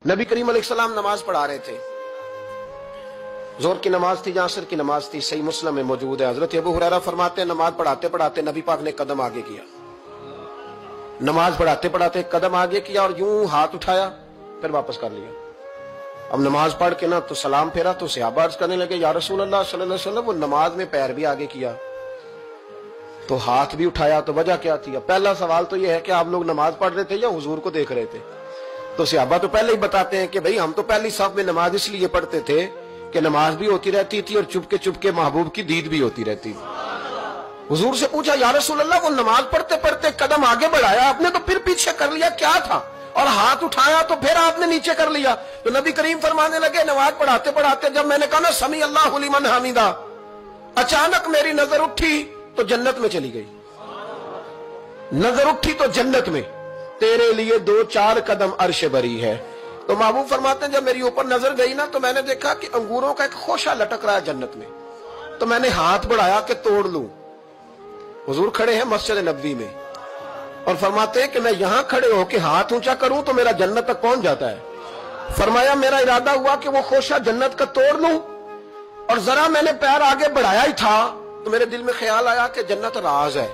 नबी करीम अलैहिस्सलाम नमाज पढ़ा रहे थे। जोहर की नमाज थी या असर की नमाज थी, सही मुस्लिम में मौजूद है। हजरत अबू हुरैरा फरमाते हैं नमाज पढ़ाते पढ़ाते नबी पाक ने कदम आगे किया, नमाज पढ़ाते पढ़ाते कदम आगे किया और यूं हाथ उठाया फिर वापस कर लिया। अब नमाज पढ़ के ना तो सलाम फेरा तो सहाबा अर्ज करने लगे या रसूल अल्लाह सल्लल्लाहु अलैहि वसल्लम, वो नमाज में पैर भी आगे किया तो हाथ भी उठाया, तो वजह क्या थी? पहला सवाल तो यह है कि आप लोग नमाज पढ़ रहे थे या हुजूर को देख रहे थे? तो सहाबा तो पहले ही बताते हैं कि भाई हम तो पहली साफ में नमाज इसलिए पढ़ते थे कि नमाज भी होती रहती थी और चुपके चुपके महबूब की दीद भी होती रहती थी। हुजूर से पूछा या रसूल अल्लाह, वो नमाज पढ़ते पढ़ते कदम आगे बढ़ाया आपने तो फिर पीछे कर लिया, क्या था? और हाथ उठाया तो फिर आपने नीचे कर लिया। तो नबी करीम फरमाने लगे नमाज पढ़ाते पढ़ाते जब मैंने कहा ना समी अल्लाहु लिमन हमीदा, अचानक मेरी नजर उठी तो जन्नत में चली गई। नजर उठी तो जन्नत में, तेरे लिए 2-4 कदम अर्श बरी है। तो महबूब फरमाते हैं जब मेरी ऊपर नजर गई ना तो मैंने देखा कि अंगूरों का एक खोशा लटक रहा है जन्नत में, तो मैंने हाथ बढ़ाया कि तोड़ लूं। हुजूर खड़े हैं मस्जिद नबवी में और फरमाते हैं कि मैं यहां खड़े होकर हाथ ऊंचा करूं तो मेरा जन्नत तक पहुंच जाता है। फरमाया मेरा इरादा हुआ कि वो खोशा जन्नत का तोड़ लूं और जरा मैंने पैर आगे बढ़ाया ही था तो मेरे दिल में ख्याल आया कि जन्नत राज है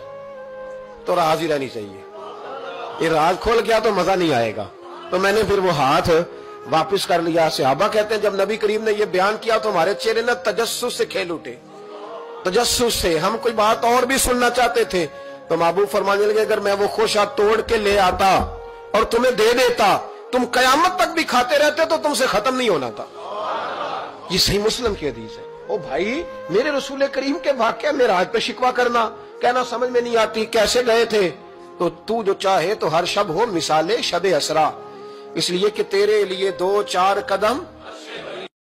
तो राज ही रहनी चाहिए, ये राज खोल गया तो मजा नहीं आएगा। तो मैंने फिर वो हाथ वापस कर लिया। सहाबा कहते हैं जब नबी करीम ने ये बयान किया तो हमारे चेहरे न तजस्सुस से खेल उठे, तजस्सुस से। हम कोई बात और भी सुनना चाहते थे तो महबूब फरमाने लगे अगर मैं वो खोशा तोड़ के ले आता और तुम्हें दे देता तुम कयामत तक भी खाते रहते तो तुमसे खत्म नहीं होना था। ये सही मुस्लिम की हदीस है। ओ भाई, मेरे रसूल करीम के वाक़या में राज पे शिकवा करना, कहना समझ में नहीं आती कैसे गए थे। तो तू जो चाहे तो हर शब हो मिसाले शब असरा, इसलिए कि तेरे लिए 2-4 कदम